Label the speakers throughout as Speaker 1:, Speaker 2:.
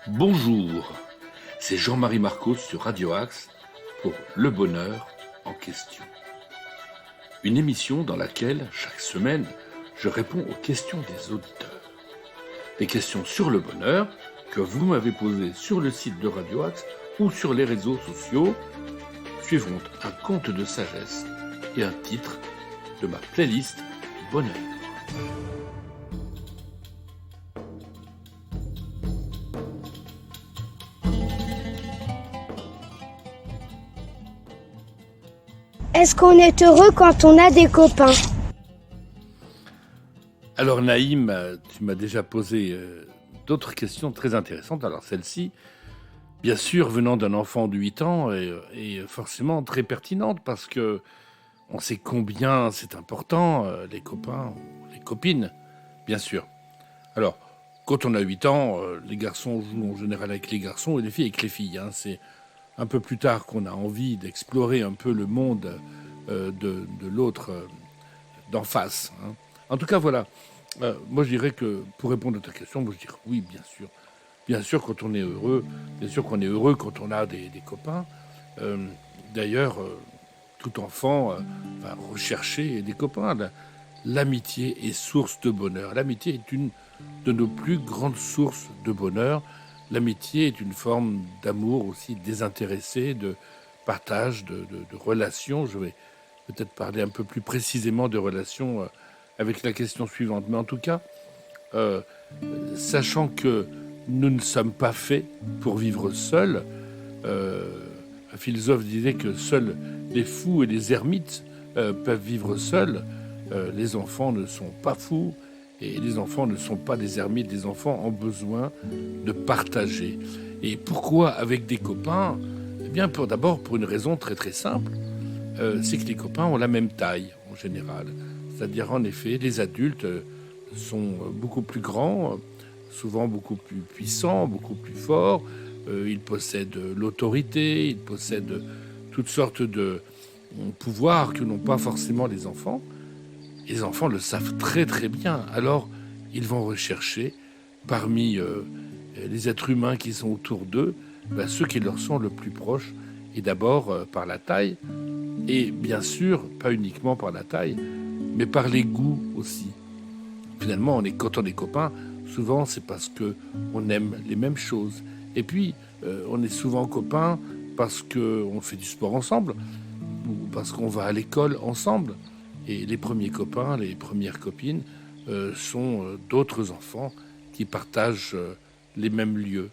Speaker 1: Bonjour, c'est Jean-Marie Marcos sur Radio Axe pour Le Bonheur en question. Une émission dans laquelle, chaque semaine, je réponds aux questions des auditeurs. Des questions sur le bonheur que vous m'avez posées sur le site de Radio Axe ou sur les réseaux sociaux suivront un conte de sagesse et un titre de ma playlist Bonheur.
Speaker 2: Est-ce qu'on est heureux quand on a des copains ?
Speaker 1: Alors Naïm, tu m'as déjà posé d'autres questions très intéressantes. Alors celle-ci, bien sûr, venant d'un enfant de 8 ans, est forcément très pertinente parce que on sait combien c'est important, les copains, les copines, bien sûr. Alors, quand on a 8 ans, les garçons jouent en général avec les garçons et les filles avec les filles. C'est un peu plus tard qu'on a envie d'explorer un peu le monde de l'autre d'en face. En tout cas, voilà. Moi, je dirais que, pour répondre à ta question, moi, je dirais oui, bien sûr. Bien sûr, quand on est heureux, bien sûr qu'on est heureux quand on a des copains. D'ailleurs, tout enfant va rechercher des copains. L'amitié est source de bonheur. L'amitié est une de nos plus grandes sources de bonheur. L'amitié est une forme d'amour aussi désintéressé, de partage, de relations. Je vais peut-être parler un peu plus précisément de relations avec la question suivante. Mais en tout cas, sachant que nous ne sommes pas faits pour vivre seuls, un philosophe disait que seuls les fous et les ermites peuvent vivre seuls. Les enfants ne sont pas fous et les enfants ne sont pas des ermites. Les enfants ont besoin de partager. Et pourquoi avec des copains ? Eh bien, d'abord pour une raison très très simple, c'est que les copains ont la même taille en général. C'est-à-dire, en effet, les adultes sont beaucoup plus grands, souvent beaucoup plus puissants, beaucoup plus forts. Ils possèdent l'autorité, ils possèdent toutes sortes de pouvoirs que n'ont pas forcément les enfants. Et les enfants le savent très très bien. Alors, ils vont rechercher parmi les êtres humains qui sont autour d'eux, ceux qui leur sont le plus proches, et d'abord par la taille, et bien sûr, pas uniquement par la taille, mais par les goûts aussi. Finalement, quand on est copains, souvent c'est parce qu'on aime les mêmes choses. Et puis, on est souvent copains parce qu'on fait du sport ensemble, ou parce qu'on va à l'école ensemble. Et les premiers copains, les premières copines sont d'autres enfants qui partagent les mêmes lieux.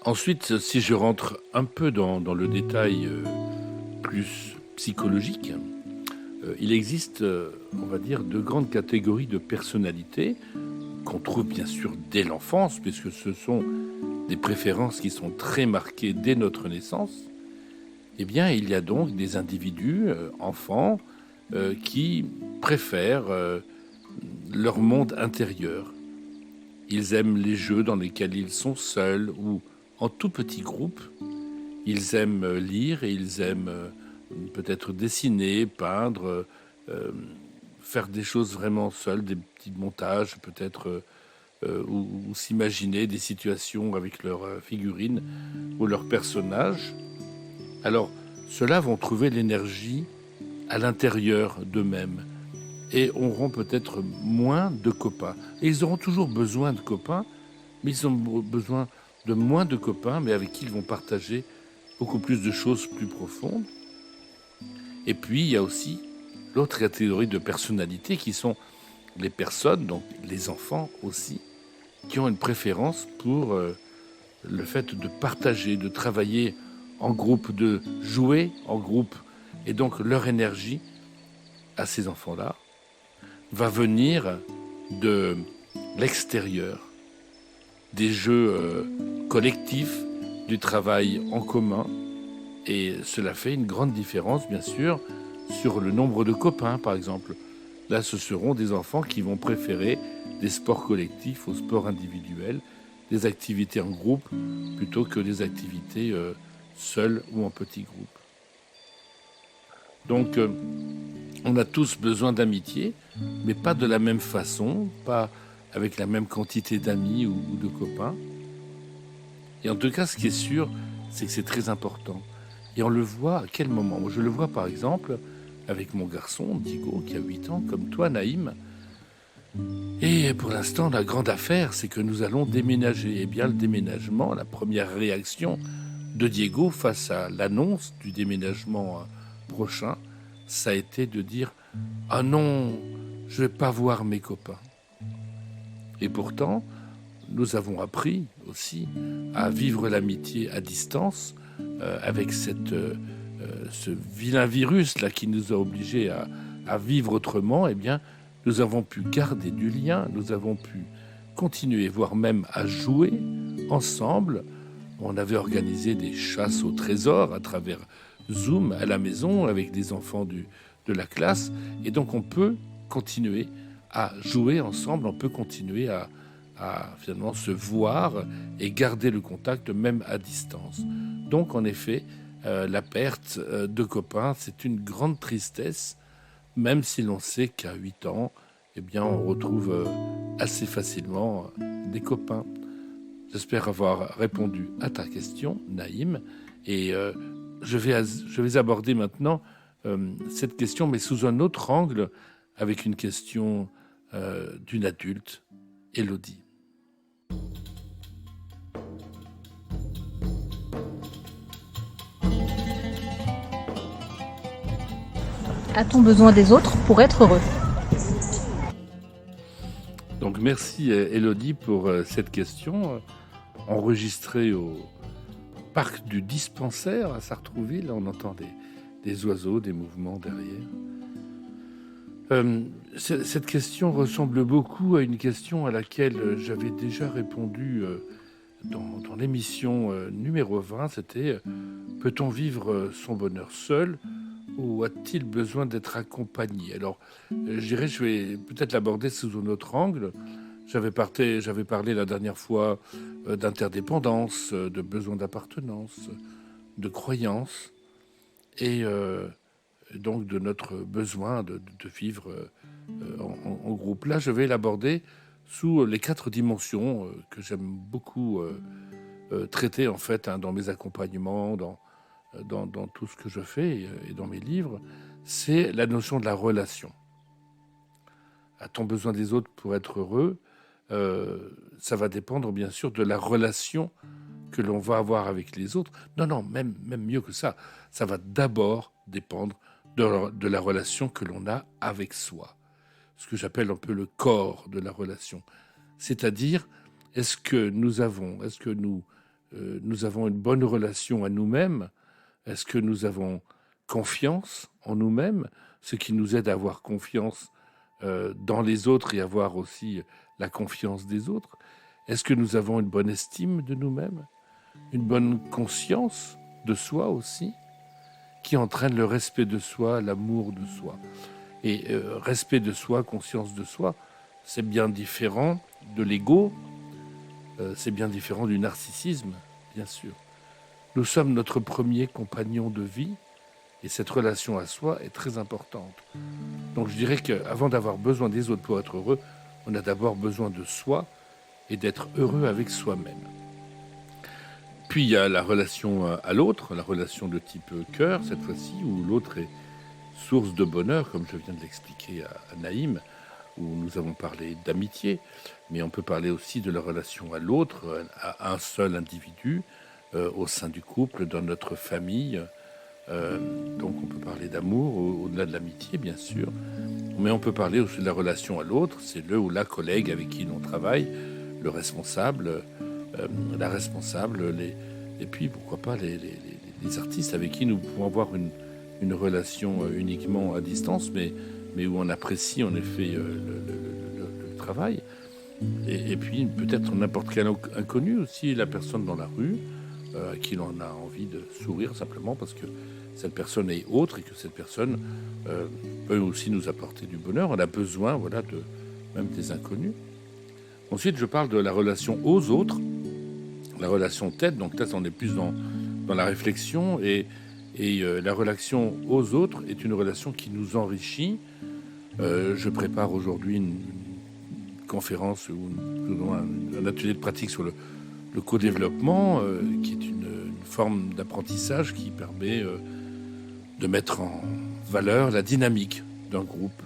Speaker 1: Ensuite, si je rentre un peu dans le détail plus psychologique, il existe, on va dire, deux grandes catégories de personnalités qu'on trouve bien sûr dès l'enfance, puisque ce sont des préférences qui sont très marquées dès notre naissance. Eh bien, il y a donc des individus, enfants, qui préfèrent leur monde intérieur. Ils aiment les jeux dans lesquels ils sont seuls ou en tout petit groupe. Ils aiment lire et ils aiment peut-être dessiner, peindre, faire des choses vraiment seuls, des petits montages peut-être, ou s'imaginer des situations avec leurs figurines ou leurs personnages. Alors, ceux-là vont trouver l'énergie à l'intérieur d'eux-mêmes et auront peut-être moins de copains. Et ils auront toujours besoin de copains, mais ils ont besoin de moins de copains, mais avec qui ils vont partager beaucoup plus de choses plus profondes. Et puis, il y a aussi l'autre catégorie de personnalités qui sont les personnes, donc les enfants aussi, qui ont une préférence pour le fait de partager, de travailler en groupe, de jouer en groupe. Et donc, leur énergie à ces enfants-là va venir de l'extérieur, des jeux collectifs, du travail en commun. Et cela fait une grande différence, bien sûr, sur le nombre de copains, par exemple. Là, ce seront des enfants qui vont préférer des sports collectifs aux sports individuels, des activités en groupe, plutôt que des activités seules ou en petits groupes. Donc, On a tous besoin d'amitié, mais pas de la même façon, pas avec la même quantité d'amis ou de copains. Et en tout cas, ce qui est sûr, c'est que c'est très important. Et on le voit à quel moment? Moi, je le vois par exemple avec mon garçon, Diego, qui a 8 ans, comme toi, Naïm. Et pour l'instant, la grande affaire, c'est que nous allons déménager. Et bien, le déménagement, la première réaction de Diego face à l'annonce du déménagement prochain, ça a été de dire « Ah non, je ne vais pas voir mes copains ». Et pourtant, nous avons appris aussi à vivre l'amitié à distance avec ce vilain virus là qui nous a obligés à vivre autrement. Eh bien, nous avons pu garder du lien, nous avons pu continuer, voire même à jouer ensemble. On avait organisé des chasses au trésor à travers Zoom à la maison avec des enfants de la classe. Et donc, on peut continuer à jouer ensemble, on peut continuer à finalement se voir et garder le contact même à distance. Donc en effet, la perte de copains, c'est une grande tristesse, même si l'on sait qu'à 8 ans, eh bien, on retrouve assez facilement des copains. J'espère avoir répondu à ta question, Naïm, et je vais aborder maintenant cette question, mais sous un autre angle, avec une question d'une adulte, Élodie.
Speaker 3: A-t-on besoin des autres pour être heureux?
Speaker 1: Donc merci Élodie pour cette question enregistrée au parc du Dispensaire à Sartrouville. On entend des oiseaux, des mouvements derrière. Cette question ressemble beaucoup à une question à laquelle j'avais déjà répondu dans l'émission numéro 20. C'était « Peut-on vivre son bonheur seul ou a-t-il besoin d'être accompagné ?» Alors, je vais peut-être l'aborder sous un autre angle. J'avais parlé la dernière fois d'interdépendance, de besoin d'appartenance, de croyance et donc de notre besoin de vivre en groupe. Là, je vais l'aborder sous les 4 dimensions que j'aime beaucoup traiter en fait dans mes accompagnements, dans tout ce que je fais et dans mes livres. C'est la notion de la relation. A-t-on besoin des autres pour être heureux? Ça va dépendre bien sûr de la relation que l'on va avoir avec les autres. Non, même mieux que ça. Ça va d'abord dépendre de la relation que l'on a avec soi. Ce que j'appelle un peu le corps de la relation. C'est-à-dire, est-ce que nous avons une bonne relation à nous-mêmes? Est-ce que nous avons confiance en nous-mêmes? Ce qui nous aide à avoir confiance dans les autres et avoir aussi la confiance des autres. Est-ce que nous avons une bonne estime de nous-mêmes? Une bonne conscience de soi aussi, qui entraîne le respect de soi, l'amour de soi. Et respect de soi, conscience de soi, c'est bien différent de l'ego, c'est bien différent du narcissisme, bien sûr. Nous sommes notre premier compagnon de vie, et cette relation à soi est très importante. Donc je dirais qu'avant d'avoir besoin des autres pour être heureux, on a d'abord besoin de soi et d'être heureux avec soi-même. Puis il y a la relation à l'autre, la relation de type cœur cette fois-ci, où l'autre est source de bonheur, comme je viens de l'expliquer à Naïm, où nous avons parlé d'amitié, mais on peut parler aussi de la relation à l'autre, à un seul individu, au sein du couple, dans notre famille. Donc on peut parler d'amour au-delà de l'amitié, bien sûr, mais on peut parler aussi de la relation à l'autre, c'est le ou la collègue avec qui l'on travaille, le responsable, la responsable, et puis pourquoi pas les artistes avec qui nous pouvons avoir une relation uniquement à distance, mais où on apprécie en effet le travail. Et puis peut-être n'importe quel inconnu aussi, la personne dans la rue, à qui l'on a envie de sourire simplement parce que cette personne est autre et que cette personne peut aussi nous apporter du bonheur. On a besoin, voilà, même des inconnus. Ensuite, je parle de la relation aux autres, la relation tête. Donc là, on est plus dans la réflexion et Et la relation aux autres est une relation qui nous enrichit. Je prépare aujourd'hui une conférence ou un atelier de pratique sur le co-développement, qui est une forme d'apprentissage qui permet de mettre en valeur la dynamique d'un groupe,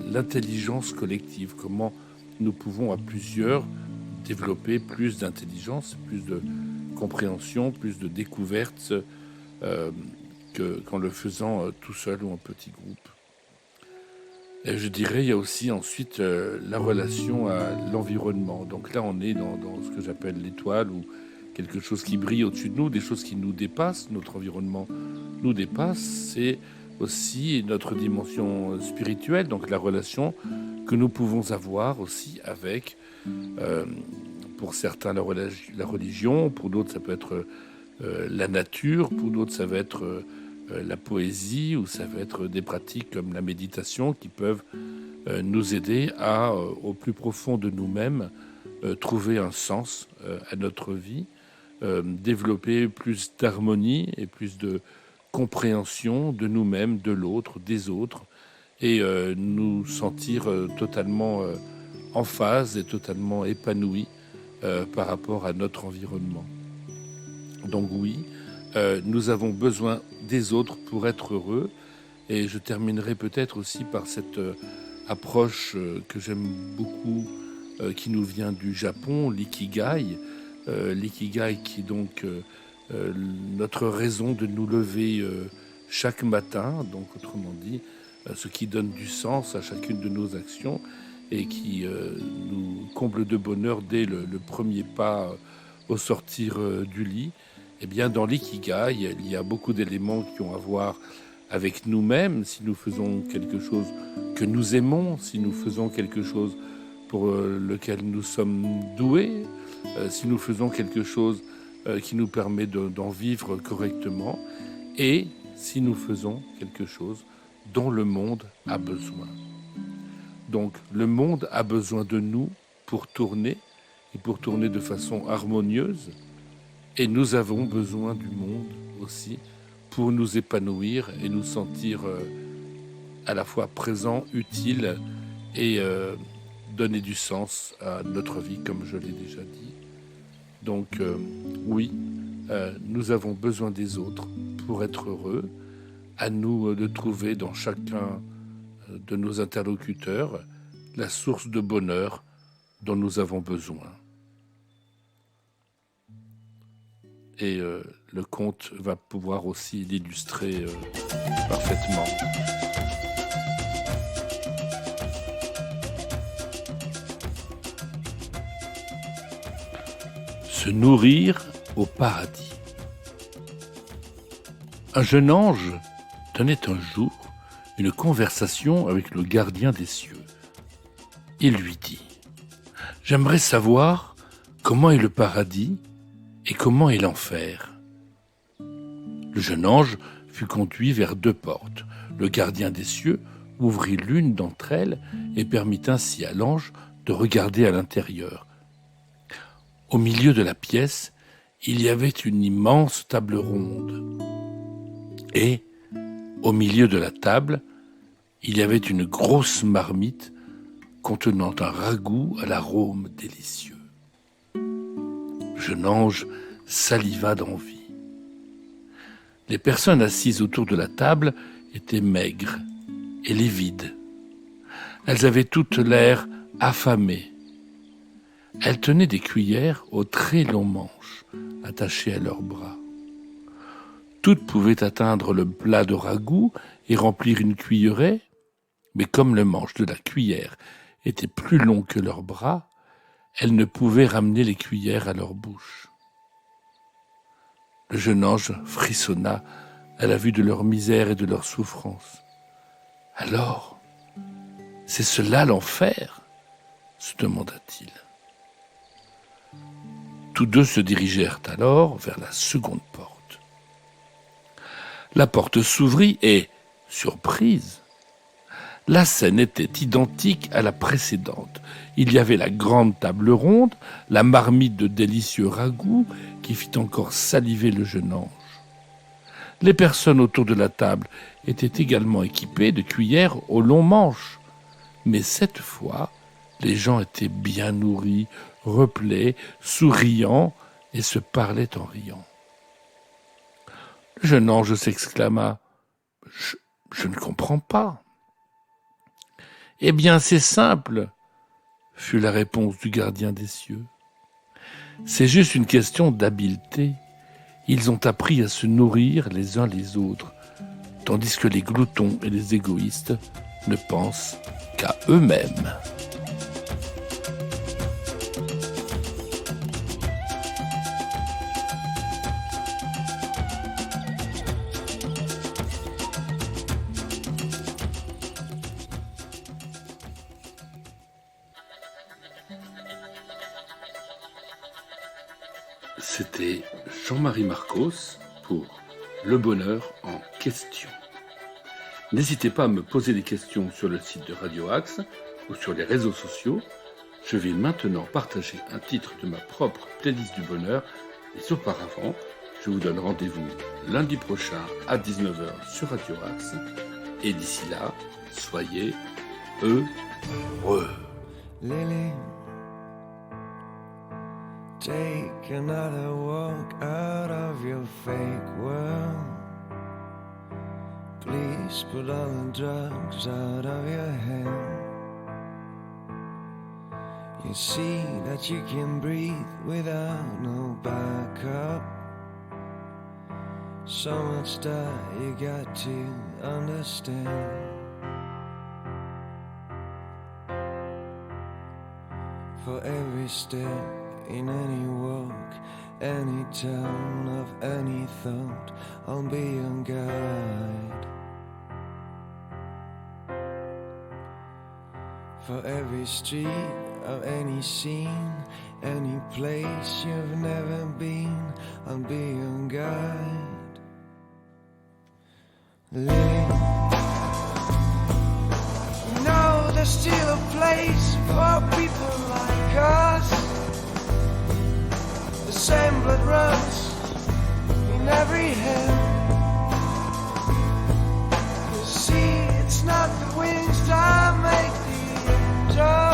Speaker 1: l'intelligence collective, comment nous pouvons à plusieurs développer plus d'intelligence, plus de compréhension, plus de découverte qu'en le faisant tout seul ou en petit groupe. Et je dirais, il y a aussi ensuite la relation à l'environnement. Donc là, on est dans ce que j'appelle l'étoile, ou quelque chose qui brille au-dessus de nous, des choses qui nous dépassent, notre environnement nous dépasse. C'est aussi notre dimension spirituelle, donc la relation que nous pouvons avoir aussi avec, pour certains, la religion, pour d'autres, ça peut être la nature, pour d'autres, ça va être la poésie, ou ça va être des pratiques comme la méditation qui peuvent nous aider à, au plus profond de nous-mêmes, trouver un sens à notre vie, développer plus d'harmonie et plus de compréhension de nous-mêmes, de l'autre, des autres, et nous sentir totalement en phase et totalement épanouis par rapport à notre environnement. Donc oui, nous avons besoin des autres pour être heureux. Et je terminerai peut-être aussi par cette approche que j'aime beaucoup, qui nous vient du Japon, l'ikigai. L'ikigai qui est donc notre raison de nous lever chaque matin, donc autrement dit, ce qui donne du sens à chacune de nos actions et qui nous comble de bonheur dès le premier pas au sortir du lit. Eh bien, dans l'ikigai, il y a beaucoup d'éléments qui ont à voir avec nous-mêmes, si nous faisons quelque chose que nous aimons, si nous faisons quelque chose pour lequel nous sommes doués, si nous faisons quelque chose qui nous permet d'en vivre correctement, et si nous faisons quelque chose dont le monde a besoin. Donc, le monde a besoin de nous pour tourner, et pour tourner de façon harmonieuse, et nous avons besoin du monde aussi pour nous épanouir et nous sentir à la fois présents, utiles, et donner du sens à notre vie, comme je l'ai déjà dit. Donc oui, nous avons besoin des autres pour être heureux. À nous de trouver dans chacun de nos interlocuteurs la source de bonheur dont nous avons besoin. Et le conte va pouvoir aussi l'illustrer parfaitement. Se nourrir au paradis. Un jeune ange tenait un jour une conversation avec le gardien des cieux. Il lui dit : « J'aimerais savoir comment est le paradis et comment est l'enfer. » Le jeune ange fut conduit vers 2 portes. Le gardien des cieux ouvrit l'une d'entre elles et permit ainsi à l'ange de regarder à l'intérieur. Au milieu de la pièce, il y avait une immense table ronde. Et, au milieu de la table, il y avait une grosse marmite contenant un ragoût à l'arôme délicieux. Le jeune ange saliva d'envie. Les personnes assises autour de la table étaient maigres et livides. Elles avaient toutes l'air affamées. Elles tenaient des cuillères aux très longs manches attachées à leurs bras. Toutes pouvaient atteindre le plat de ragoût et remplir une cuillerée, mais comme le manche de la cuillère était plus long que leurs bras, elles ne pouvaient ramener les cuillères à leur bouche. Le jeune ange frissonna à la vue de leur misère et de leur souffrance. « Alors, c'est cela l'enfer ?» se demanda-t-il. Tous deux se dirigèrent alors vers la seconde porte. La porte s'ouvrit et, surprise, la scène était identique à la précédente. Il y avait la grande table ronde, la marmite de délicieux ragoût qui fit encore saliver le jeune ange. Les personnes autour de la table étaient également équipées de cuillères au long manche. Mais cette fois, les gens étaient bien nourris, replets, souriants et se parlaient en riant. Le jeune ange s'exclama « Je ne comprends pas. » « Eh bien, c'est simple, » fut la réponse du gardien des cieux. « C'est juste une question d'habileté. Ils ont appris à se nourrir les uns les autres, tandis que les gloutons et les égoïstes ne pensent qu'à eux-mêmes. » C'était Jean-Marie Marcos pour Le Bonheur en question. N'hésitez pas à me poser des questions sur le site de Radio Axe ou sur les réseaux sociaux. Je vais maintenant partager un titre de ma propre playlist du bonheur, mais auparavant, je vous donne rendez-vous lundi prochain à 19h sur Radio Axe. Et d'ici là, soyez heureux.
Speaker 4: Lily, take another walk out of your fake world. Please put all the drugs out of your head. You see that you can breathe without no backup. So much that you got to understand. For every step in any walk, any turn of any thought, I'll be your guide. For every street of any scene, any place you've never been, I'll be your guide. Lily, you know there's still a place for people like us. The same blood runs in every hand. You see, it's not the wings that make the angel.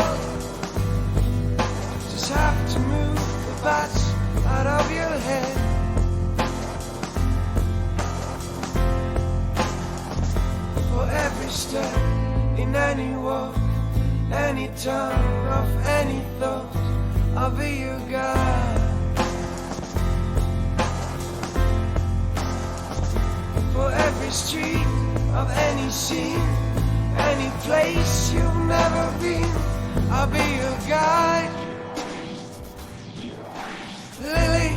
Speaker 4: Just have to move the bats out of your head. For every step in any walk, any turn of any thought, I'll be your guide. For every street of any scene, any place you've never been, I'll be your guide. Lily,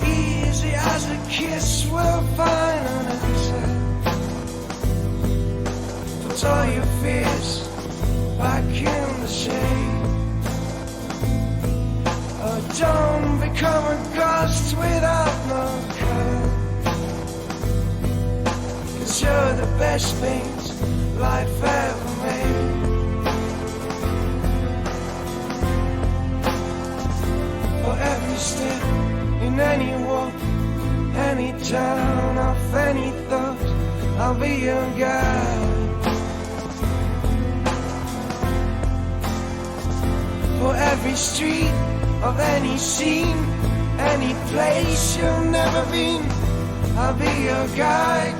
Speaker 4: easy as a kiss will find an answer. Put all your fears back in the shade. Oh, don't become a ghost without no color. 'Cause you're the best things life ever made. For every step in any walk, any turn of any thought, I'll be your guide. For every street of any scene, any place you've never been, I'll be your guide.